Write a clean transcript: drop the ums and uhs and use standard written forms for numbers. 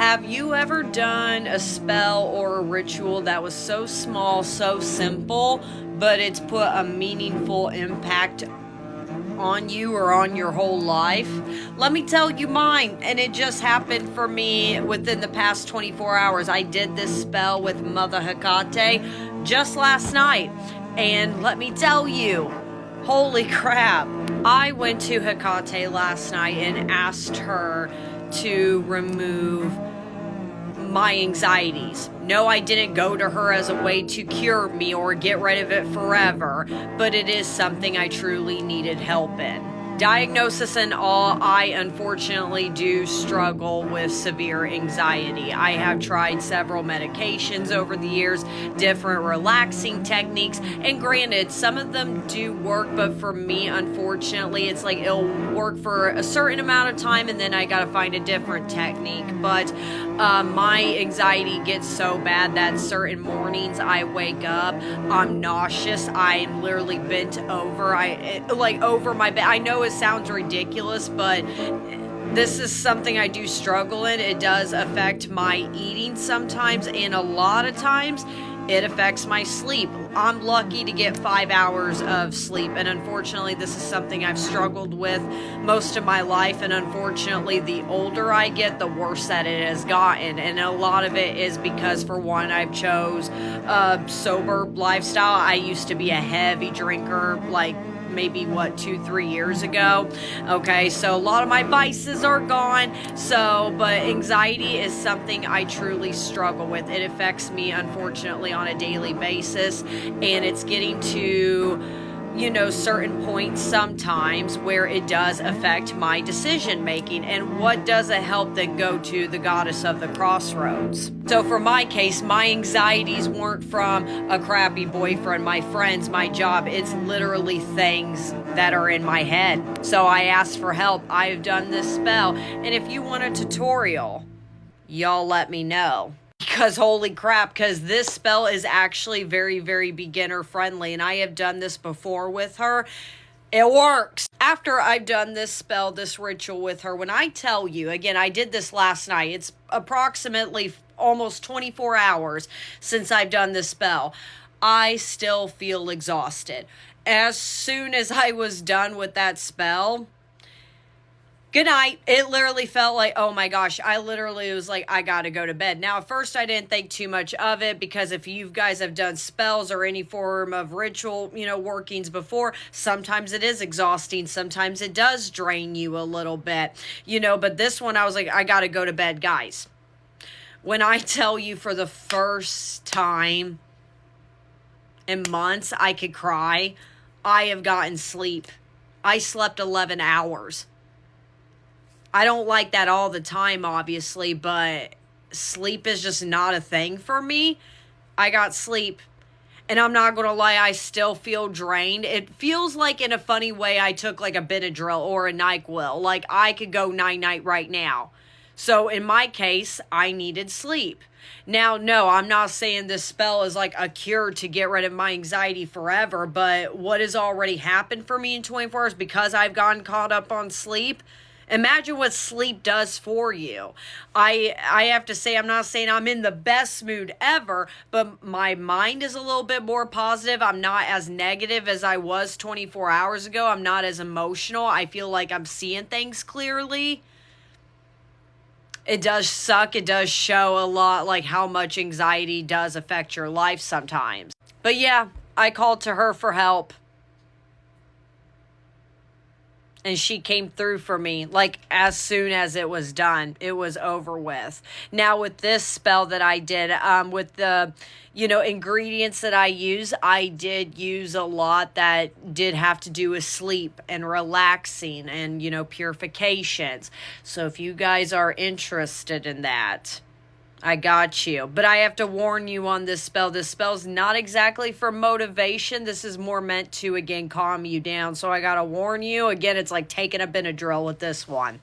Have you ever done a spell or a ritual that was so small, so simple, but it's put a meaningful impact on you or on your whole life? Let me tell you mine, and it just happened for me within the past 24 hours. I did this spell with Mother Hecate just last night, and let me tell you, holy crap. I went to Hecate last night and asked her to remove my anxieties. No, I didn't go to her as a way to cure me or get rid of it forever, but it is something I truly needed help in. Diagnosis and all, I unfortunately do struggle with severe anxiety. I have tried several medications over the years, different relaxing techniques, and granted, some of them do work, but for me, unfortunately, it's like it'll work for a certain amount of time and then I gotta find a different technique. But my anxiety gets so bad that certain mornings I wake up, I'm nauseous, I'm literally bent over, over my bed. I know it sounds ridiculous, but this is something I do struggle in. It does affect my eating sometimes, and a lot of times it affects my sleep. I'm lucky to get 5 hours of sleep, and unfortunately this is something I've struggled with most of my life, and unfortunately the older I get, the worse that it has gotten. And a lot of it is because, for one, I've chose a sober lifestyle. I used to be a heavy drinker, like maybe 2-3 years ago. Okay, so a lot of my vices are gone. But anxiety is something I truly struggle with. It affects me, unfortunately, on a daily basis, and it's getting to certain points sometimes where it does affect my decision making. And what does it help than go to the goddess of the crossroads? So for my case, my anxieties weren't from a crappy boyfriend, my friends, my job. It's literally things that are in my head. So I asked for help. I've done this spell, and if you want a tutorial, y'all let me know. Because holy crap, because this spell is actually very, very beginner friendly, and I have done this before with her. It works. After I've done this spell, this ritual with her, when I tell you, again, I did this last night. It's approximately almost 24 hours since I've done this spell. I still feel exhausted. As soon as I was done with that spell, good night. It literally felt like, oh my gosh, I literally was like, I gotta go to bed. Now, at first I didn't think too much of it, because if you guys have done spells or any form of ritual, workings before, sometimes it is exhausting. Sometimes it does drain you a little bit, but this one I was like, I gotta go to bed, guys. When I tell you, for the first time in months I could cry, I have gotten sleep. I slept 11 hours. I don't like that all the time, obviously, but sleep is just not a thing for me. I got sleep, and I'm not going to lie, I still feel drained. It feels like, in a funny way, I took like a Benadryl or a NyQuil. Like, I could go night-night right now. So in my case, I needed sleep. Now, no, I'm not saying this spell is like a cure to get rid of my anxiety forever, but what has already happened for me in 24 hours, because I've gotten caught up on sleep, imagine what sleep does for you. I have to say, I'm not saying I'm in the best mood ever, but my mind is a little bit more positive. I'm not as negative as I was 24 hours ago. I'm not as emotional. I feel like I'm seeing things clearly. It does suck. It does show a lot, like how much anxiety does affect your life sometimes. But yeah, I called to her for help, and she came through for me. Like, as soon as it was done, it was over with. Now, with this spell that I did, with the, ingredients that I use, I did use a lot that did have to do with sleep and relaxing and, purifications. So if you guys are interested in that, I got you. But I have to warn you on this spell. This spell's not exactly for motivation. This is more meant to, again, calm you down. So I gotta warn you. Again, it's like taking a Benadryl with this one.